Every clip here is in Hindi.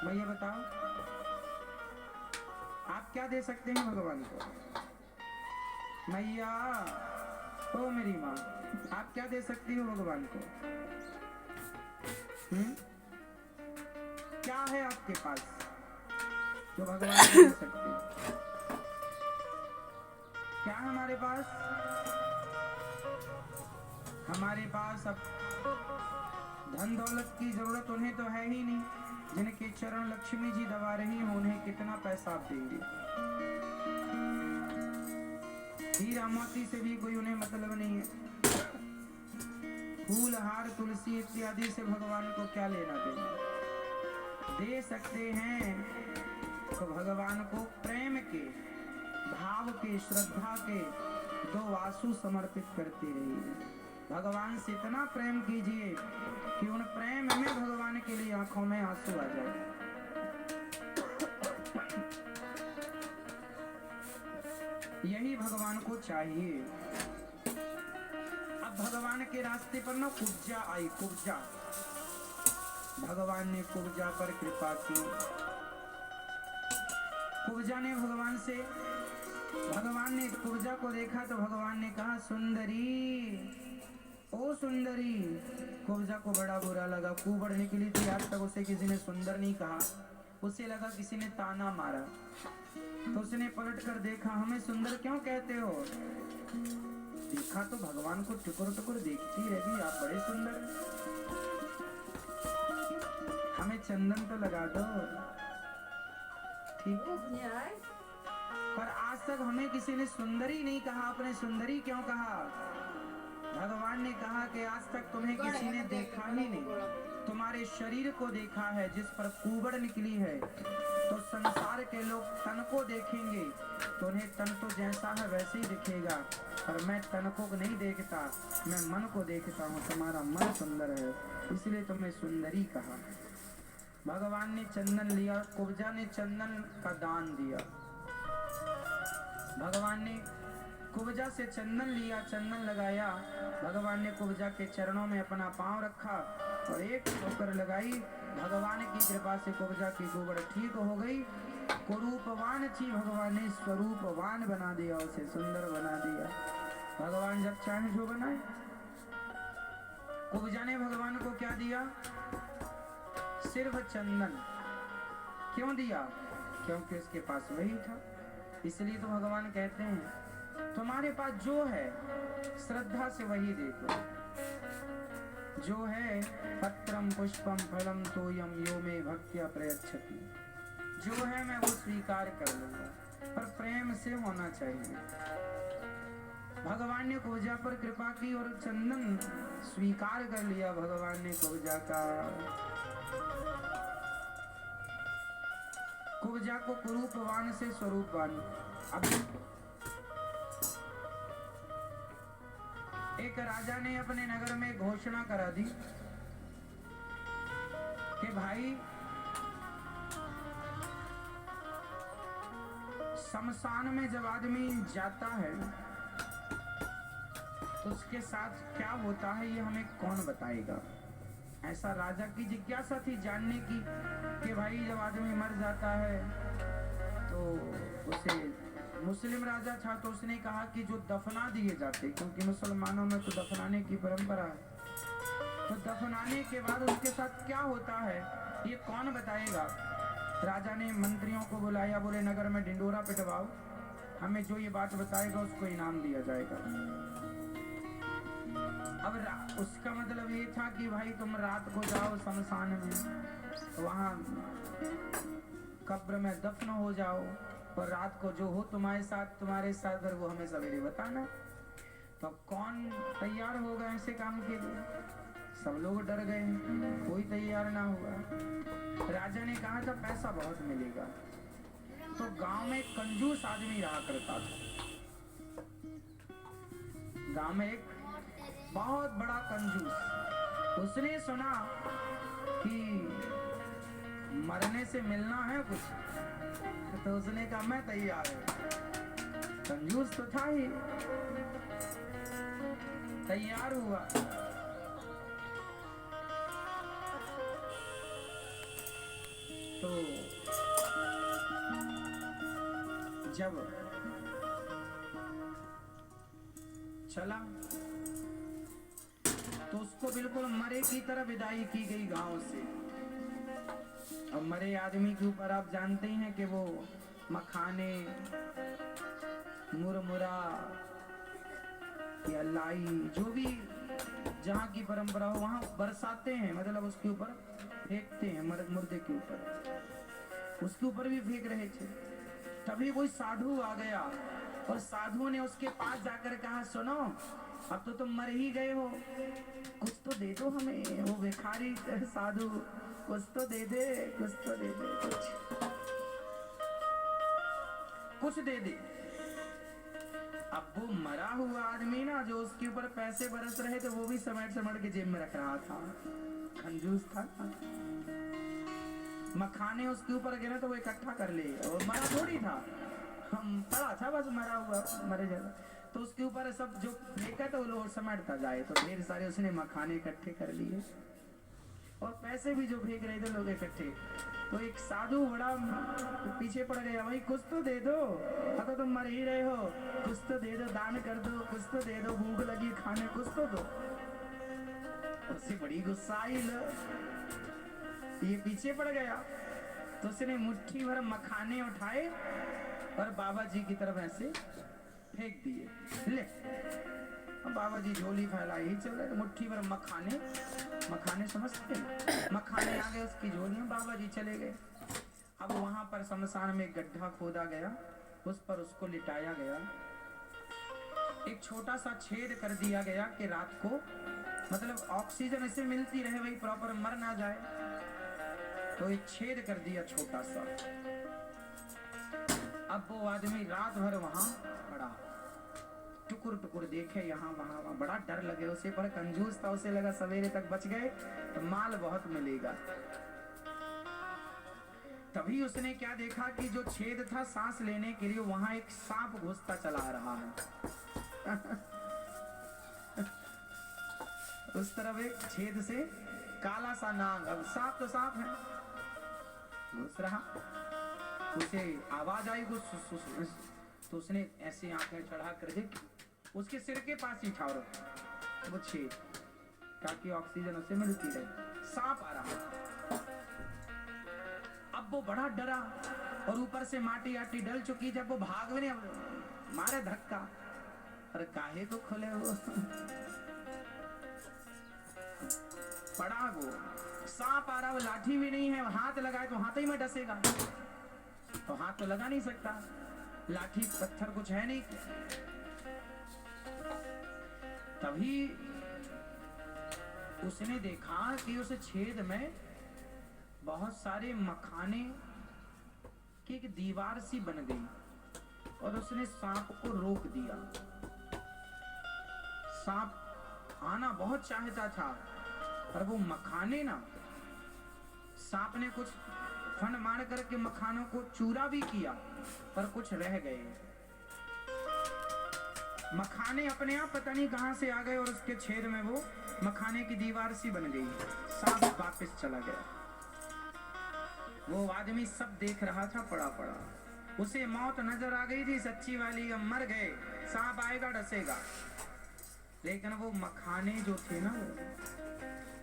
भैया बताओ, आप क्या दे सकते हैं भगवान को? मैया, ओ मेरी माँ, आप क्या दे सकती हो भगवान को? क्या है आपके पास जो भगवान को दे सकते हैं? क्या है हमारे पास? हमारे पास अब धन दौलत की जरूरत उन्हें तो है ही नहीं। जिनके चरण लक्ष्मी जी दबा रही हो, उन्हें कितना पैसा आप देंगे? हीरा मोती से भी कोई उन्हें मतलब नहीं है। फूल हार तुलसी इत्यादि से भगवान को क्या लेना देना? दे सकते हैं तो भगवान को प्रेम के, भाव के, श्रद्धा के दो आंसू समर्पित करते रहिए। भगवान से इतना प्रेम कीजिए कि उन प्रेम में भगवान के लिए आंखों में आंसू आ जाए। यही भगवान को चाहिए। अब भगवान के रास्ते पर ना कुब्जा आई, कुब्जा। भगवान ने कुब्जा पर कृपा की। कुब्जा ने भगवान से, भगवान ने कुब्जा को देखा तो भगवान ने कहा, सुंदरी, ओ सुंदरी। कुब्जा को बड़ा बुरा लगा। कुबड़ निकली थी, आज तक उसे किसी ने सुंदर नहीं कहा। उसे लगा किसी ने ताना मारा, तो उसने पलट कर देखा, हमें सुंदर क्यों कहते हो? देखा तो भगवान को टुकुर टुकुर देखती रही, आप बड़े सुंदर हैं, हमें चंदन तो लगा दो। ठीक, पर आज तक हमें किसी ने सुंदरी नहीं कहा। आपने सुंदरी क्यों कहा? भगवान ने कहा कि आज तक तुम्हें किसी ने देखा ही नहीं। तुम्हारे शरीर को देखा है जिस पर कुबड़ निकली है, तो संसार के लोग तन को देखेंगे तो उन्हें तन तो जैसा है वैसे ही दिखेगा, पर मैं तन को नहीं देखता, मैं मन को देखता हूँ। तुम्हारा मन सुंदर है, इसलिए तुम्हें सुंदरी कहा। भगवान ने चंदन लिया, कुब्जा ने चंदन का दान दिया। भगवान ने कुब्जा से चंदन लिया, चंदन लगाया। भगवान ने कुब्जा के चरणों में अपना पांव रखा और एक ठोकर लगाई। भगवान की कृपा से कुब्जा की कुबड़ ठीक हो गई। कुरूपवान थी, भगवान ने स्वरूपवान बना दिया, उसे सुंदर बना दिया। भगवान जब चाहे जो बनाए। कुब्जा ने भगवान को क्या दिया? सिर्फ चंदन। क्यों दिया? क्योंकि उसके पास वही था। इसलिए तो भगवान कहते हैं, तुम्हारे पास जो है श्रद्धा से वही देखो। जो है पत्रम पुष्पम फलम तोयम यो मे भक्त्या प्रयच्छति। जो है मैं वो स्वीकार कर लूंगा, पर प्रेम से होना चाहिए। भगवान ने कुब्जा पर कृपा की और चंदन स्वीकार कर लिया भगवान ने कुब्जा का। कुब्जा को कुरूपवान से स्वरूपवान। अब एक राजा ने अपने नगर में घोषणा करा दी कि भाई शमशान में जब आदमी जाता है तो उसके साथ क्या होता है ये हमें कौन बताएगा? ऐसा राजा की जिज्ञासा थी जानने की कि भाई जब आदमी मर जाता है तो उसे, मुस्लिम राजा था तो उसने कहा कि जो दफना दिए जाते, क्योंकि मुसलमानों में तो दफनाने की परंपरा है, तो दफनाने के बाद उसके साथ क्या होता है ये कौन बताएगा? राजा ने मंत्रियों को बुलाया, बोले नगर में ढिंडोरा पिटवाओ, हमें जो ये बात बताएगा उसको इनाम दिया जाएगा। अब उसका मतलब ये था कि भाई तुम रात को जाओ शमशान में, वहां कब्र में दफन हो जाओ, और रात को जो हो तुम्हारे साथ फिर वो हमें सवेरे बताना। तो कौन तैयार होगा ऐसे काम के लिए? सब लोग डर गए, कोई तैयार ना हुआ। राजा ने कहा था पैसा बहुत मिलेगा। तो गांव में एक कंजूस आदमी रहा करता था। गांव में एक बहुत बड़ा कंजूस। उसने सुना कि मरने से मिलना है कुछ, तो उसने कहा मैं तैयार हूं। कंजूस तो था ही, तैयार हुआ। तो जब चला तो उसको बिल्कुल मरे की तरह विदाई की गई गांव से। अब मरे आदमी के ऊपर आप जानते ही हैं कि वो मखाने, मुरमुरा या लाई, जो भी जहाँ की परंपरा हो वहाँ बरसाते हैं, मतलब उसके ऊपर फेंकते हैं, मुर्दे के ऊपर। उसके ऊपर भी फेंक रहे थे। तभी कोई साधु आ गया और साधु ने उसके पास जाकर कहा, सुनो अब तो तुम मर ही गए हो, कुछ तो दे दो हमें। वो भिखारी साधु, कुछ तो दे दे, कुछ तो दे दे, कुछ दे दे। अब वो मरा हुआ आदमी ना, जो उसके ऊपर पैसे बरस रहे थे, वो भी समेट समेट के जेब में रख रहा था, कंजूस था। मखाने उसके ऊपर गिरे तो वो इकट्ठा कर ले, और मरा थोड़ी था, हम पड़ा था बस मरा हुआ, मरे जैसा। तो उसके ऊपर सब जो फेंका तो वो समेटता जाए, तो ढेर सारे उसने मखाने इकट्ठे कर लिए और पैसे भी जो फेंक रहे थे लोग इकट्ठे। तो एक साधु बड़ा पीछे पड़ गया, भाई कुछ तो दे दो, अब तो तुम मर ही रहे हो, कुछ तो दे दो, दान कर दो, कुछ तो दे दो, भूख लगी खाने, कुछ तो दो। उससे बड़ी गुस्सा आई, ये पीछे पड़ गया। तो उसने मुट्ठी भर मखाने उठाए और बाबा जी की तरफ ऐसे फेंक दिए। ले, अब बाबा जी झोली फैलाई ही चल रहे, तो मुट्ठी भर मखाने, मखाने समझते हैं, मखाने आ गए उसकी झोली में, बाबा जी चले गए। अब वहां पर शमशान में गड्ढा खोदा गया, उस पर उसको लिटाया गया, एक छोटा सा छेद कर दिया गया कि रात को मतलब ऑक्सीजन इसे मिलती रहे, वही प्रॉपर मर ना जाए। तो एक छेद कर दिया छोटा सा। अब वो आदमी रात भर वहां पड़ा, टुकुर टुकुर देखे यहाँ वहां, बड़ा डर लगे उसे, पर कंजूस था, उसे लगा सवेरे तक बच गए तो माल बहुत मिलेगा। तभी उसने क्या देखा कि जो छेद था सांस लेने के लिए, वहां एक सांप घुसता चला रहा है। उस तरफ एक छेद से काला सा नाग, अब सांप तो सांप है, घुस रहा। उसे आवाज आई कुछ, तो उसने ऐसे आंखें चढ़ा कर देख, उसके सिर के पास ही था वो छेद, ताकि ऑक्सीजन उसे मिलती रहे। सांप आ रहा। अब वो बड़ा डरा और ऊपर से माटी आटी डल चुकी, जब वो भाग भी नहीं, मारे धक्का, अरे काहे को खुले वो। पड़ा वो सांप आ रहा, वो लाठी भी नहीं है, हाथ लगाए तो हाथ ही में डसेगा, तो हाथ तो लगा नहीं सकता, लाठी पत्थर कुछ है नहीं। तभी उसने देखा कि उस छेद में बहुत सारे मखाने की एक दीवार सी बन गई और उसने सांप को रोक दिया। सांप आना बहुत चाहता था, पर वो मखाने ना, सांप ने कुछ फन मार करके मखानों को चूरा भी किया, पर कुछ रह गए। मखाने अपने आप पता नहीं कहां से आ गए और उसके छेद में वो मखाने की दीवार सी बन गई। सांप वापस चला गया। वो आदमी सब देख रहा था, पड़ा पड़ा, उसे मौत नजर आ गई थी सच्ची वाली, अब मर गए, सांप आएगा डसेगा। लेकिन वो मखाने जो थे ना, वो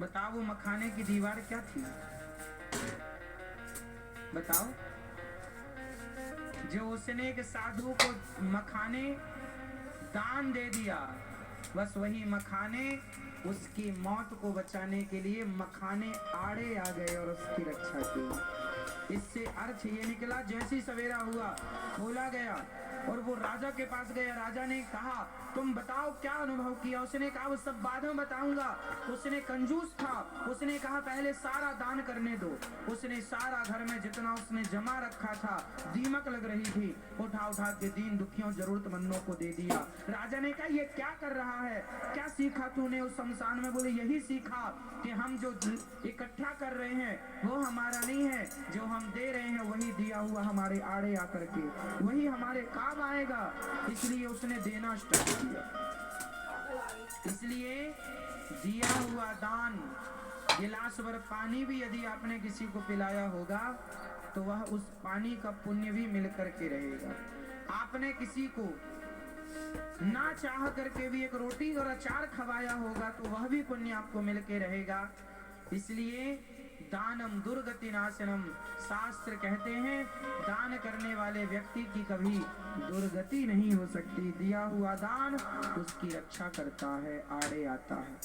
बताओ, वो मखाने की दीवार क्या थी बताओ? जो उसने एक साधु को मखाने दान दे दिया, बस वही मखाने उसकी मौत को बचाने के लिए मखाने आड़े आ गए और उसकी रक्षा की। इससे अर्थ ये निकला, जैसी सवेरा हुआ खोला गया और वो राजा के पास गया। राजा ने कहा, तुम बताओ क्या अनुभव किया? उसने कहा, वो सब बाद में बताऊंगा। उसने कंजूस था, उसने कहा पहले सारा दान करने दो। उसने सारा घर में जितना उसने जमा रखा था, दीमक लग रही थी, उठा उठा के दीन दुखियों जरूरतमंदों को दे दिया। राजा ने कहा, ये क्या कर रहा है, क्या सीखा तूने उस शमशान में? बोले, यही सीखा कि हम जो इकट्ठा कर रहे हैं वो हमारा नहीं है, जो हम दे रहे हैं वही दिया हुआ हमारे आड़े आकर के वही हमारे काम आएगा। इसलिए उसने देना स्टार्ट किया। इसलिए दिया हुआ दान गिलास भर पानी भी यदि आपने किसी को पिलाया होगा तो वह उस पानी का पुण्य भी मिल करके रहेगा। आपने किसी को ना चाह करके भी एक रोटी और अचार खवाया होगा तो वह भी पुण्य आपको मिल के रहेगा। इसलिए दानम दुर्गति नाशनम, शास्त्र कहते हैं दान करने वाले व्यक्ति की कभी दुर्गति नहीं हो सकती। दिया हुआ दान उसकी रक्षा करता है, आड़े आता है।